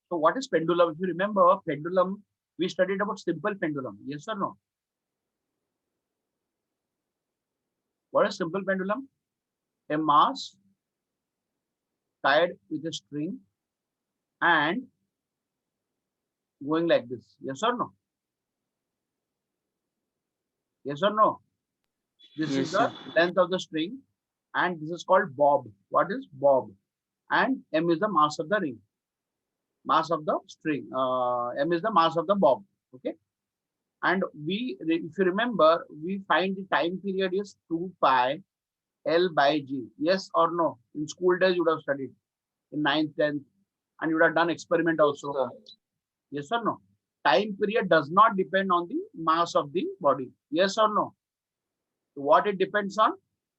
So what is pendulum? If you remember pendulum, we studied about simple pendulum. Yes or no? What is simple pendulum? A mass tied with a string and going like this. Yes or no? Yes or no? This is Yes, the sir. length of the string and this is called bob. What is bob? And M is the mass of the ring, mass of the string. M is the mass of the bob. Okay. And if you remember, we find the time period is 2 pi L by G. Yes or no? In school days, you would have studied in ninth, 10th, and you would have done experiment Yes, also. sir. Yes or no? Time period does not depend on the mass of the body. Yes or no? What it depends on?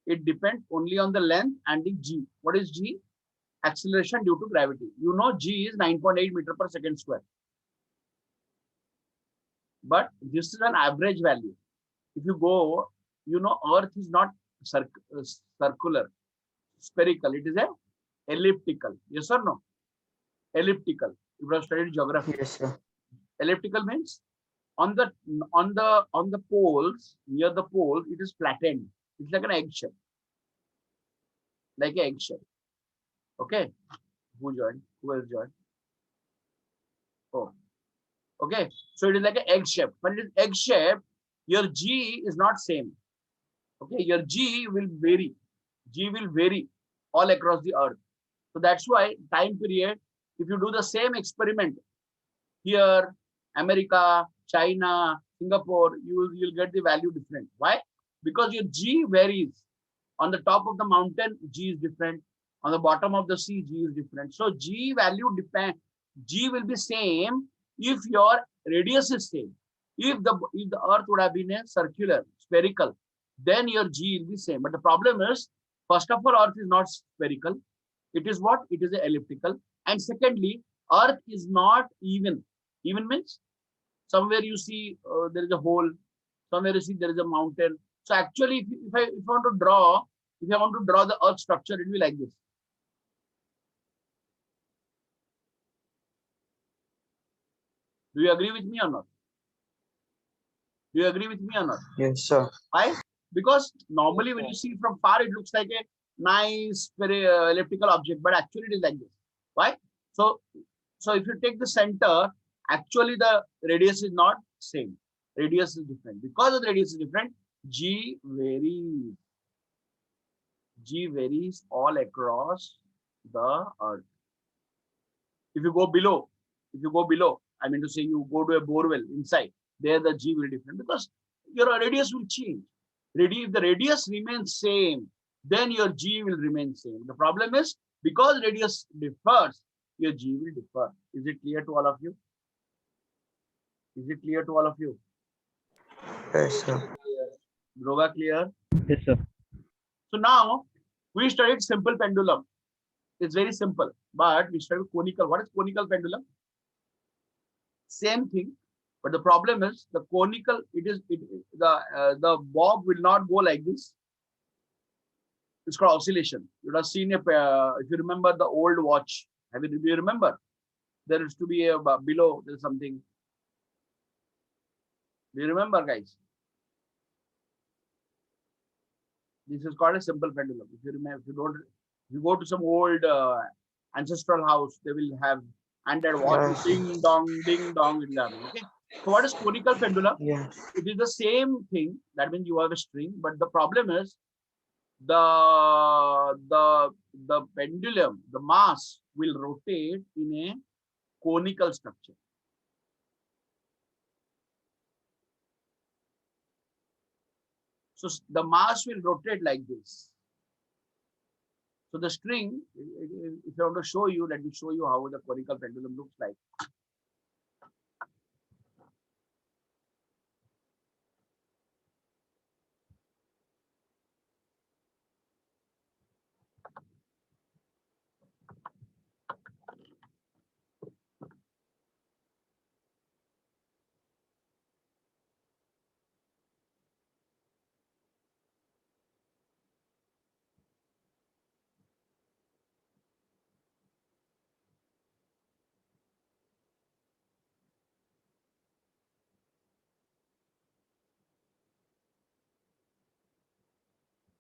It depends only on the length and the G. What is G? Acceleration due to gravity. You know G is 9.8 meter per second square. But this is an average value. If you go, you know, Earth is not circular, spherical. It is a elliptical. Yes or no? Elliptical. You have studied geography. Yes, sir. Elliptical means on the on the poles, near the pole, it is flattened. It's like an eggshell, like an eggshell. Okay. Who joined? Who else joined? Oh, okay. So it is like an egg shape. When it is egg shape, your G is not same. Okay, your G will vary. G will vary all across the earth. So that's why time period, if you do the same experiment here, America, China, Singapore, you'll get the value different. Why? Because your G varies. On the top of the mountain, G is different. On the bottom of the sea, G is different. So G value depend. G will be same if your radius is same. If the Earth would have been a circular, spherical, then your G will be same. But the problem is, first of all, Earth is not spherical. It is what? It is a elliptical. And secondly, Earth is not even. Even means somewhere you see there is a hole, somewhere you see there is a mountain. So actually, if I want to draw, if I want to draw the Earth structure, it will be like this. Do you agree with me or not? Do you agree with me or not? Yes, sir. Why? Because Yes, normally when sir. you see from far, it looks like a nice, very elliptical object, but actually it is like this. Why? So, so if you take the center, actually the radius is not same. Radius is different. Because the radius is different, G varies. G varies all across the earth. If you go below, if you go below, I mean to say you go to a borewell inside, there the G will be different because your radius will change. If the radius remains same, then your G will remain same. The problem is because radius differs, your G will differ. Is it clear to all of you? Is it clear to all of you? Yes, sir. Droga clear? Yes, sir. So now we studied simple pendulum. It's very simple, but we studied conical. What is conical pendulum? Same thing, but the problem is the conical. The bob will not go like this. It's called oscillation. You would have seen if you remember the old watch. Do you remember? There is to be a below. There's something. Do you remember, guys? This is called a simple pendulum. If you remember, if you don't, if you go to some old ancestral house, they will have and that watch will Yes. ding dong, it will happen. Okay. So what is conical pendulum? Yes. It is the same thing. That means you have a string, but the problem is the pendulum, the mass will rotate in a conical structure. So the mass will rotate like this. So the string, if I want to show you, let me show you how the conical pendulum looks like.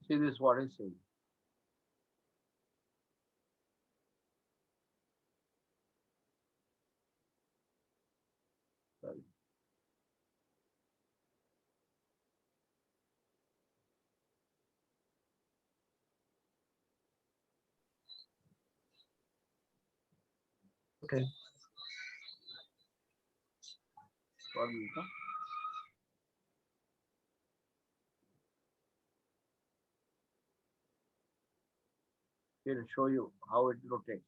See this, what is saying. Sorry. Okay. 1 minute. Huh? Here, show you how it rotates.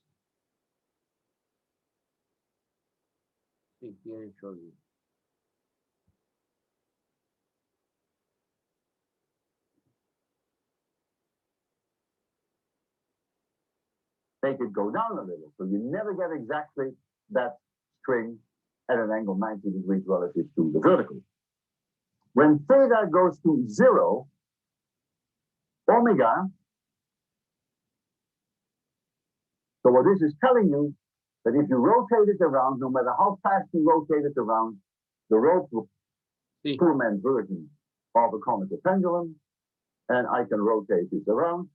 See, here it shows you. Make it go down a little. So you never get exactly that string at an angle 90 degrees relative to the vertical. When theta goes to 0, omega, so what this is telling you, that if you rotate it around, no matter how fast you rotate it around, the rope will form an version of a conical pendulum, and I can rotate this around.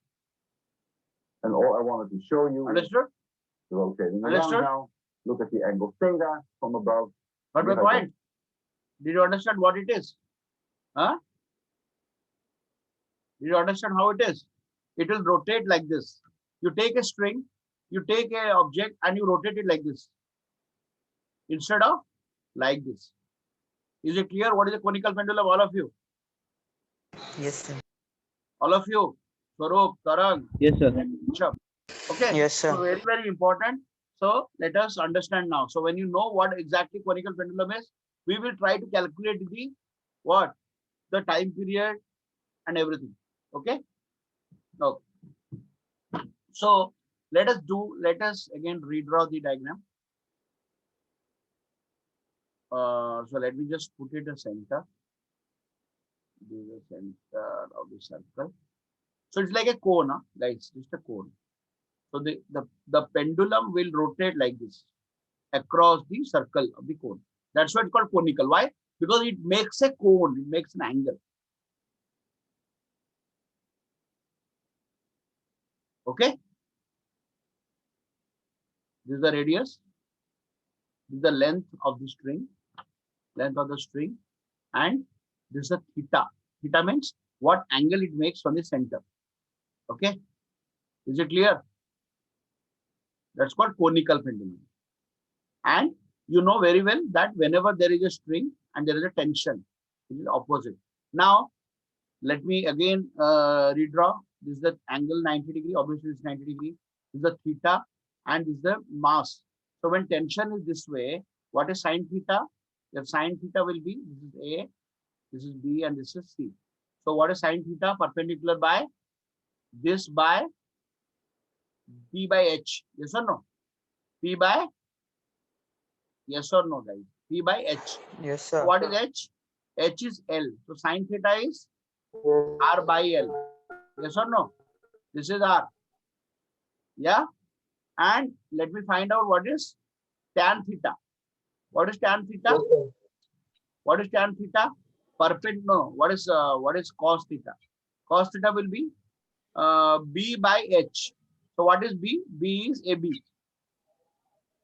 And all I wanted to show you Understood? is rotating Understood? around now. Look at the angle theta from above. But my point, did you understand what it is? Huh? Did you understand how it is? It will rotate like this. You take a string, you take a object and you rotate it like this. Instead of like this. Is it clear what is a conical pendulum, all of you? Yes, sir. All of you? Swaroop, Tarang. Yes, sir. Rishabh. Okay. Yes, sir. So very, very important. So let us understand now. So when you know what exactly conical pendulum is, we will try to calculate the what? The time period and everything. Okay. Okay. So let us again redraw the diagram. So let me just put it a center. This is the center of the circle. So it's like a cone, huh? Guys, just a cone. So the pendulum will rotate like this across the circle of the cone. That's why it's called conical. Why? Because it makes a cone, it makes an angle. Okay. This is the radius. This is the length of the string. And this is the theta. Theta means what angle it makes from the center. Okay. Is it clear? That's called conical pendulum. And you know very well that whenever there is a string and there is a tension, it is opposite. Now, let me again redraw. This is the angle 90 degree. Obviously, it's 90 degree. This is the theta and this is the mass. So when tension is this way, what is sine theta? The sine theta will be, this is A, this is B, and this is C. So what is sine theta? Perpendicular by this by P by H. Yes or no? P by, yes or no, guys? P by H. Yes, sir. What is H? H is L. So sine theta is R by L. Yes or no? This is R. Yeah. And let me find out what is tan theta. What is tan theta? What is tan theta? Perpendicular. What is cos theta? Cos theta will be B by H. So what is B? B is AB.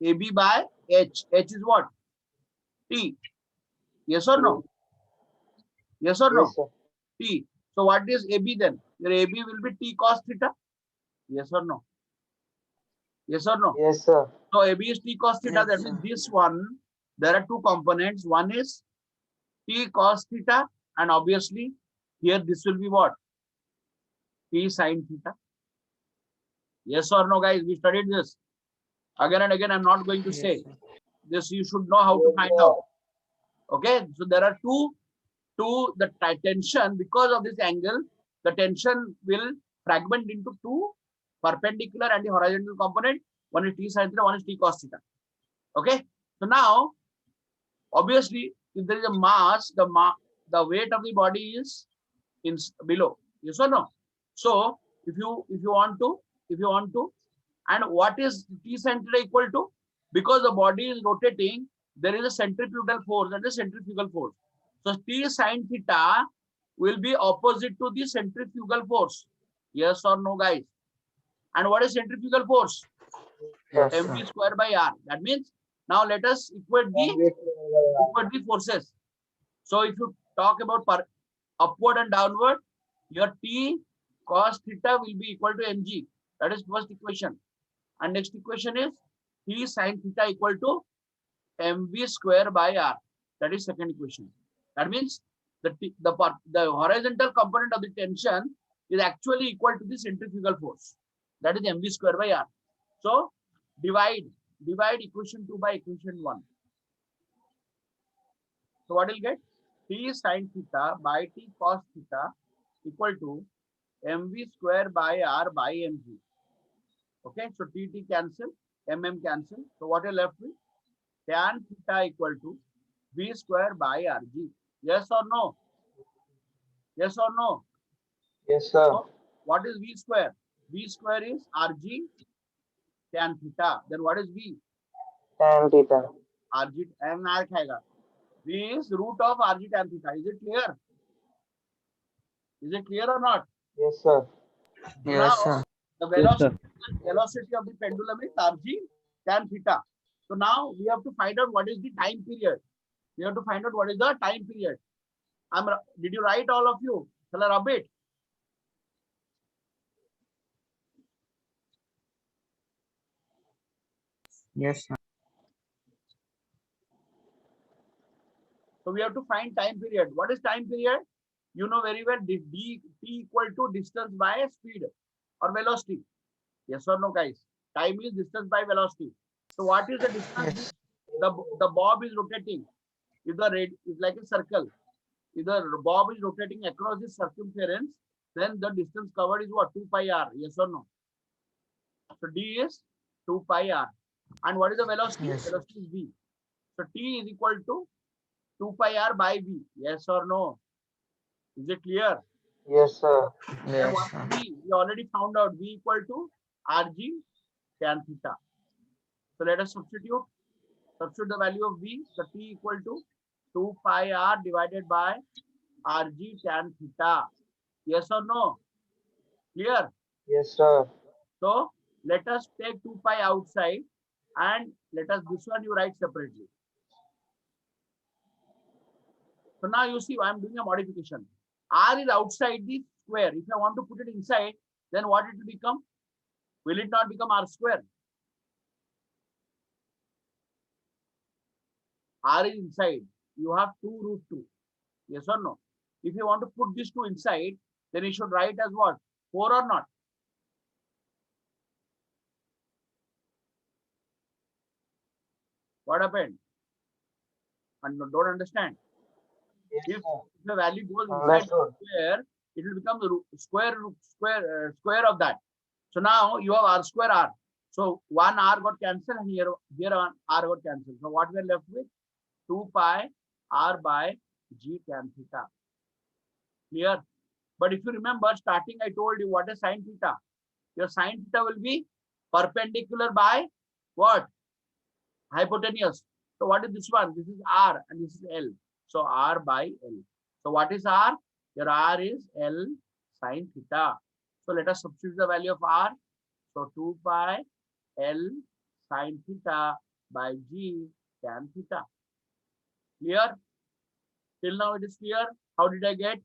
AB by H. H is what? T. Yes or no? Yes or no? Yes, sir. T. So what is AB then? Your AB will be T cos theta. Yes or no? Yes or no? Yes, sir. So AB is T cos theta. Yes, That sir. means this one, there are two components. One is T cos theta, and obviously here this will be what? T sin theta. Yes or no, guys? We studied this. Again and again, I'm not going to Yes, say. sir. This you should know how to find out. Okay, so there are two the tension, because of this angle, the tension will fragment into two perpendicular and the horizontal component. One is T sin theta, one is T cos theta. Okay, so now obviously if there is a mass, the weight of the body is in below. Yes or no? So if you want to, and what is T sin theta equal to? Because the body is rotating, there is a centrifugal force and a centrifugal force. So T sin theta will be opposite to the centrifugal force. Yes or no, guys? And what is centrifugal force? Yes, sir. mv square by r. That means now let us equate the forces. So if you talk about upward and downward, your T cos theta will be equal to mg. That is first equation. And next equation is T sin theta equal to mv square by r. That is second equation. That means the horizontal component of the tension is actually equal to the centrifugal force. That is mv square by r. So divide equation 2 by equation 1. So what will get? T sin theta by T cos theta equal to mv square by r by mg. Okay, so T cancel, mm cancel. So what are left with? Tan theta equal to v square by rg. Yes or no? Yes or no? Yes, sir. So what is v square? V square is rg tan theta. Then what is v? Tan theta. Rg and r khayega. V is root of rg tan theta. Is it clear? Is it clear or not? Yes, sir. Yes, Now, sir. the velocity of the pendulum is rg tan theta. So now we have to find out what is the time period. We have to find out what is the time period. Did you write all of you? Shall I rub it? Yes, sir. So we have to find time period. What is time period? You know very well, T equal to distance by speed or velocity. Yes or no, guys? Time is distance by velocity. So what is the distance? Yes. The bob is rotating. If the rate is like a circle, if the bob is rotating across the circumference, then the distance covered is what? 2 pi r. Yes or no? So d is 2 pi r. And what is the velocity? Yes. Velocity is v. So t is equal to 2 pi r by v. Yes or no? Is it clear? Yes, sir. And Yes, what sir. is v? We already found out v equal to rg tan theta. So let us substitute the value of v. So t equal to 2 pi r divided by rg tan theta. Yes or no? Clear? Yes, sir. So let us take 2 pi outside and let us, this one you write separately. So now you see I am doing a modification. R is outside the square. If I want to put it inside, then what it will become? Will it not become r square? R is inside. You have 2 root 2. Yes or no? If you want to put this 2 inside, then you should write as what? 4 or not? What happened? And don't understand. Yes, If sir. the value goes inside Understood. the square, it will become the square of that. So now you have r square r. So one r got cancelled and here one r got cancelled. So what we are left with? 2 pi r by g tan theta. Clear? But if you remember, starting I told you what is sin theta. Your sin theta will be perpendicular by what? Hypotenuse. So what is this one? This is r and this is L. So r by L. So what is r? Your r is L sin theta. So let us substitute the value of r. So 2 pi L sin theta by g tan theta. Clear? Till now it is clear. How did I get?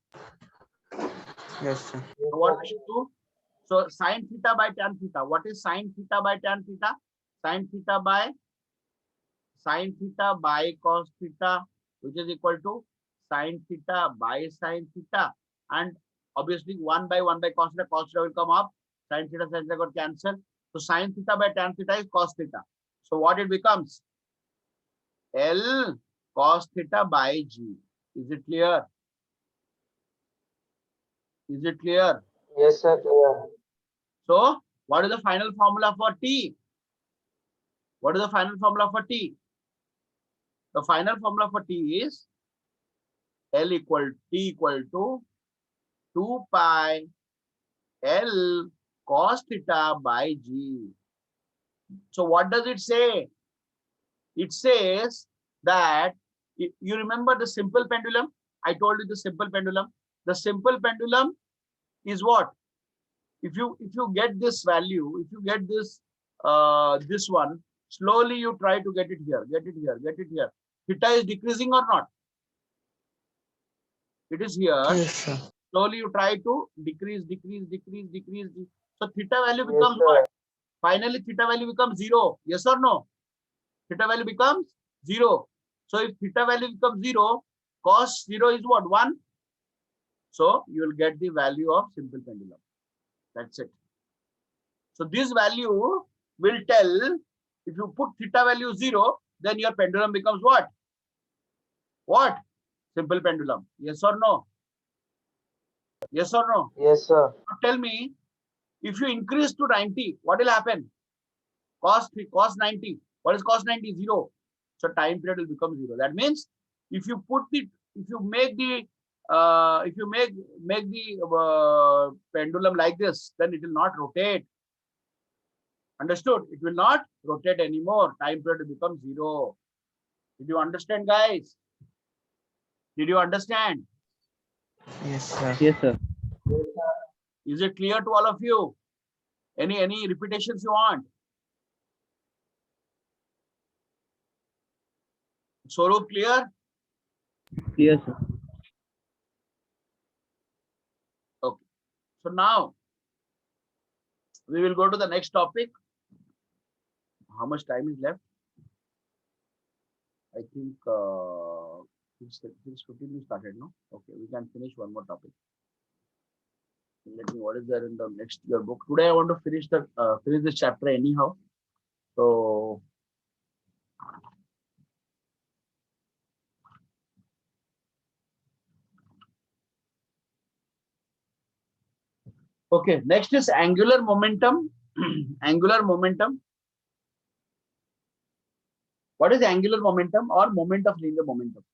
Yes, sir. So what I should do? So sin theta by tan theta. What is sin theta by tan theta? Sin theta by cos theta, which is equal to sin theta by sin theta. And obviously 1 by cos theta will come up. Sin theta got cancelled. So sin theta by tan theta is cos theta. So what it becomes? L cos theta by g. Is it clear? Is it clear? Yes, sir. Clear. So what is the final formula for T? What is the final formula for T? The final formula for T is T equal to 2 pi L cos theta by G. So what does it say? It says that, you remember the simple pendulum? I told you the simple pendulum. The simple pendulum is what? If you get this value, if you get this this one, slowly you try to get it here, get it here, get it here. Theta is decreasing or not? It is here. Yes, sir. Slowly you try to decrease, decrease, decrease, decrease. So theta value Yes, becomes sir. what? Finally, theta value becomes 0. Yes or no? Theta value becomes 0. So if theta value becomes 0, cos 0 is what? 1. So you will get the value of simple pendulum. That's it. So this value will tell, if you put theta value 0, then your pendulum becomes what? What? Simple pendulum. Yes or no? Yes or no? Yes, sir. Now tell me, if you increase to 90, what will happen? Cos 90. What is cos 90? 0. So time period will become 0. That means if you make the pendulum like this, then it will not rotate. Understood? It will not rotate anymore. Time period will become 0. Did you understand, guys? Did you understand? Yes, sir. Yes, sir. Is it clear to all of you? Any repetitions you want? Swaroop, clear? Yes, sir. Okay. So now we will go to the next topic. How much time is left? I think 6:15 we started, no? Okay, we can finish one more topic. Let me, what is there in the next year book? Today I want to finish this chapter anyhow. So okay, next is angular momentum. Angular momentum. What is angular momentum or moment of linear momentum?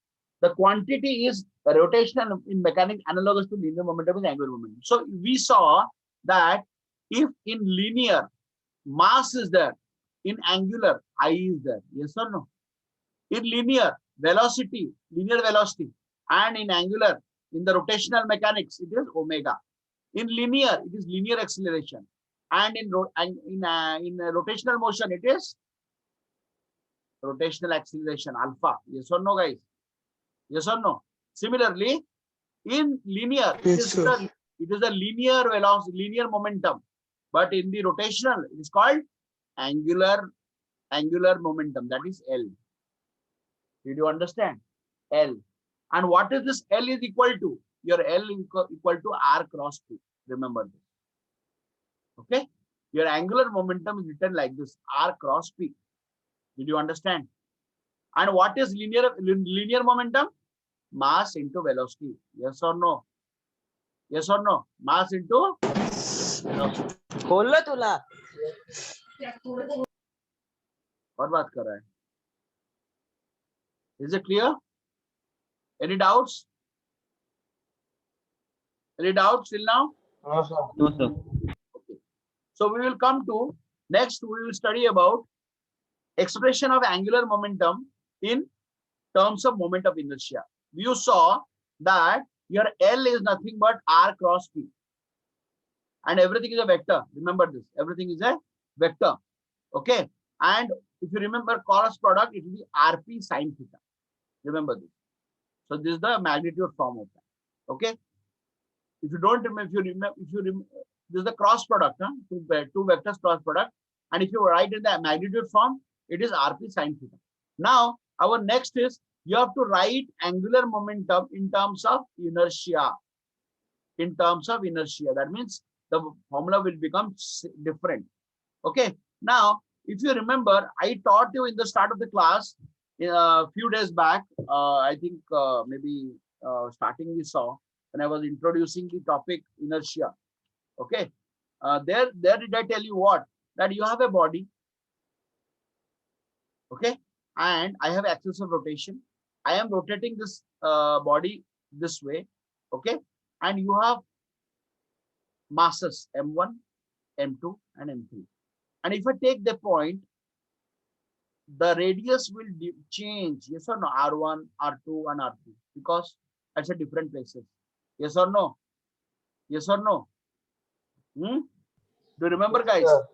The quantity is rotational in mechanics, analogous to linear momentum is angular momentum. So we saw that if in linear mass is there, in angular I is there. Yes or no? In linear velocity, and in angular, in the rotational mechanics, it is omega. In linear, it is linear acceleration, and in rotational motion, it is rotational acceleration alpha. Yes or no, guys? Yes or no? Similarly, in linear, Yes, sir. it is a linear velocity, linear momentum, but in the rotational, it is called angular momentum. That is L. Did you understand? L. And what is this L is equal to? Your L is equal to R cross P. Remember this. Okay? Your angular momentum is written like this, R cross P. Did you understand? And what is linear momentum? Mass into velocity. Yes or no? Yes or no? Mass into velocity. बोलना तुला. और बात कर रहा है. Is it clear? Any doubts? Any doubts till now? No, sir. No, sir. Okay. So we will come to next. We will study about expression of angular momentum in terms of moment of inertia. You saw that your L is nothing but R cross P, and everything is a vector. Remember this. Everything is a vector. Okay. And if you remember cross product, it will be RP sine theta. Remember this. So this is the magnitude form of that. Okay. If you don't remember, this is the cross product, huh? Two vectors cross product. And if you write in the magnitude form, it is RP sine theta. Now, our next is you have to write angular momentum in terms of inertia. In terms of inertia, that means the formula will become different. Okay. Now, if you remember, I taught you in the start of the class a few days back. I think maybe starting we saw when I was introducing the topic inertia. Okay. There did I tell you what? That you have a body. Okay. And I have axis of rotation. I am rotating this body this way. Okay. And you have masses M1, M2, and M3. And if I take the point, the radius will change. Yes or no? R1, R2, and R3. Because it's a different places. Yes or no? Yes or no? Do you remember, Yes, guys? sir.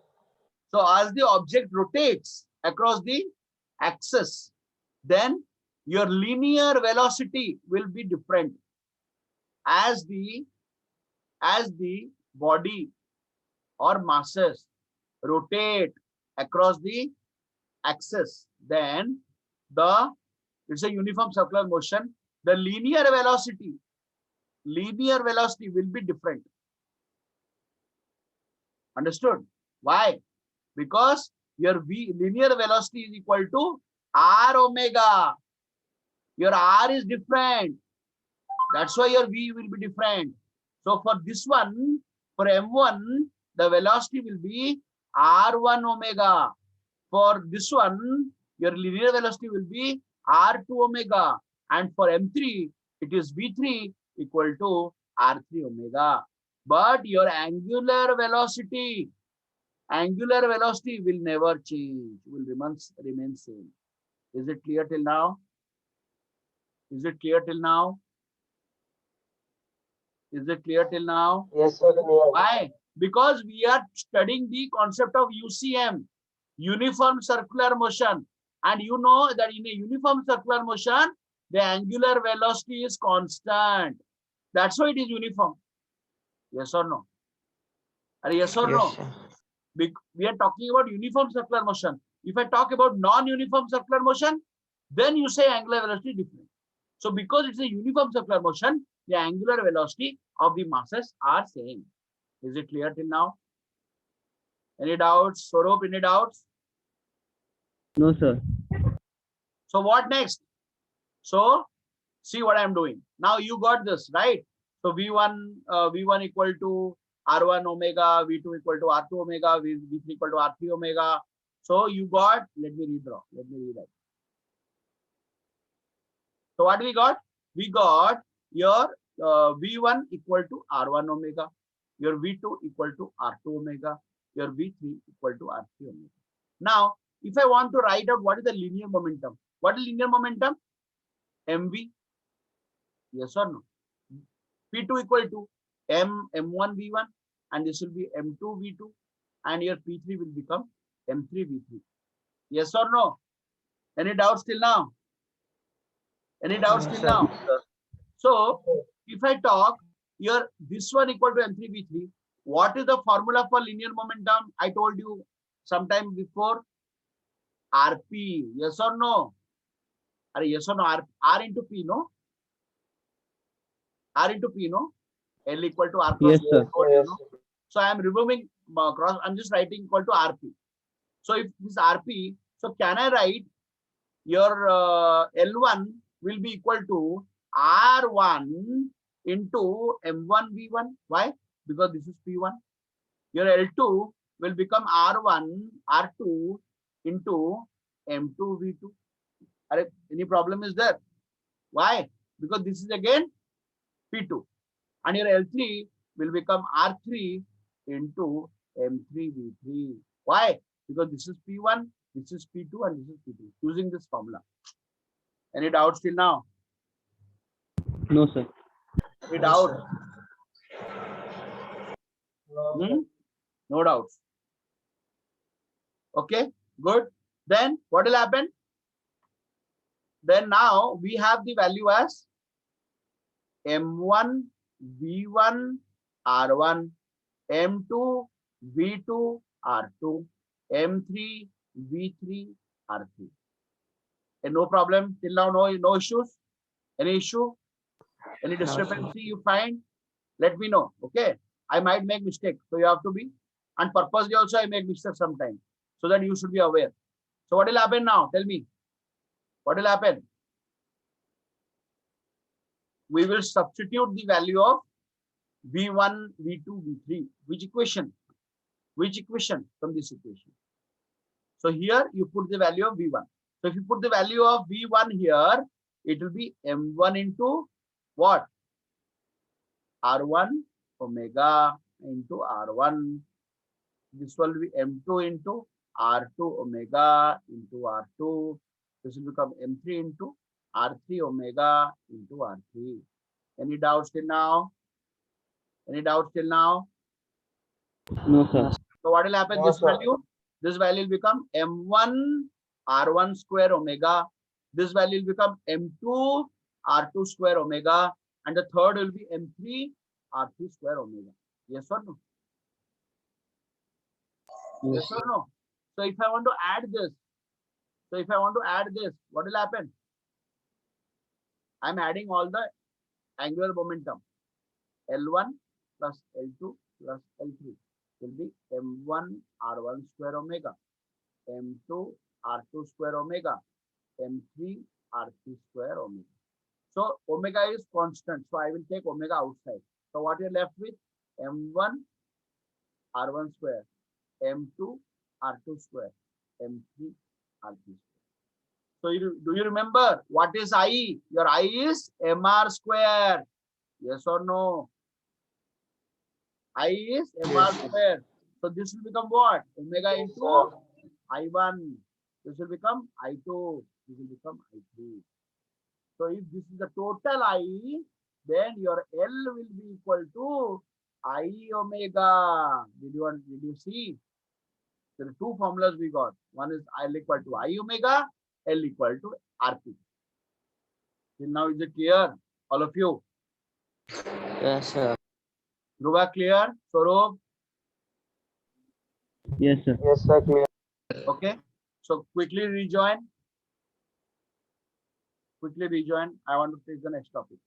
So as the object rotates across the axis, then your linear velocity will be different. As the body or masses rotate across the axis, then it's a uniform circular motion. The linear velocity will be different. Understood? Why? Because your linear velocity is equal to r omega. Your r is different. That's why your v will be different. So for this one, for m1, the velocity will be r1 omega. For this one, your linear velocity will be r2 omega. And for m3, it is v3 equal to r3 omega. But your angular velocity will never change, will remain same. Is it clear till now? Is it clear till now? Is it clear till now? Yes, sir. Clear. Why? Because we are studying the concept of UCM, uniform circular motion. And you know that in a uniform circular motion, the angular velocity is constant. That's why it is uniform. Yes or no? Yes or no? Yes, sir. We are talking about uniform circular motion. If I talk about non-uniform circular motion, then you say angular velocity different. So because it's a uniform circular motion, the angular velocity of the masses are same. Is it clear till now? Any doubts? Swaroop, any doubts? No, sir. So what next? So see what I'm doing. Now you got this, right? So V1 equal to R1 omega, V2 equal to R2 omega, V3 equal to R3 omega. So you got, let me redraw. Let me read that. So what we got? We got your V1 equal to R1 omega, your V2 equal to R2 omega, your V3 equal to R3 omega. Now, if I want to write out what is the linear momentum, what is linear momentum? MV. Yes or no? P2 equal to M1 V1, and this will be M2 V2, and your P3 will become M3 V3. Yes or no? Any doubts till now? Any doubts Yes, till sir. now? So if I talk here, this one equal to M3 V3, what is the formula for linear momentum? I told you sometime before. RP. Yes or no? Yes or no? R into P, no? R into P, no? L equal to R cross. Yes, sir. Yes, No? So I am removing cross. I'm just writing equal to RP. So if this is RP, so can I write your L1 will be equal to R1 into M1 V1. Why? Because this is P1. Your L2 will become R1, R2 into M2 V2. Any problem is there? Why? Because this is again P2. And your L3 will become R3 into M3 V3. Why? Because this is P1, this is P2, and this is P3. Using this formula. Any doubts till now? No, sir. Any Yes, doubts? sir. No doubts. Okay, good. Then what will happen? Then now we have the value as M1 V1 R1, M2 V2 R2, M3 V3 R3. And no problem till now. No issues. Any issue? Any discrepancy you find? Let me know. Okay. I might make mistake, so you have to be. And purposely also I make mistakes sometimes, so that you should be aware. So what will happen now? Tell me. What will happen? We will substitute the value of V1, V2, V3. Which equation? Which equation from this equation? So here you put the value of V1. So if you put the value of V1 here, it will be M1 into what? R1 omega into R1. This will be M2 into R2 omega into R2. This will become M3 into R3 omega into R3. Any doubts till now? Any doubts till now? No, sir. So what will happen? No, This sir. value, this value will become m1 r1 square omega. This value will become m2 r2 square omega, and the third will be m3 r3 square omega. Yes or no? Yes or no? So if I want to add this, what will happen? I'm adding all the angular momentum. L1 plus L2 plus L3 will be m1 r1 square omega, m2 r2 square omega, m3 r3 square omega. So omega is constant. So I will take omega outside. So what you're left with? m1 r1 square, m2 r2 square, m3 r3 square. So do you remember what is I? Your I is mr square. Yes or no? I is mr square. So this will become what? Omega Yes, into sir. I1. This will become I2. This will become I3. So if this is the total I, then your L will be equal to I omega. Did you see? There are two formulas we got. One is L equal to I omega, L equal to RP. Till now, is it clear? All of you? Yes, sir. Dhruva clear? Swaroop? Yes, sir. Yes, sir. Clear. Okay. So quickly rejoin. I want to take the next topic.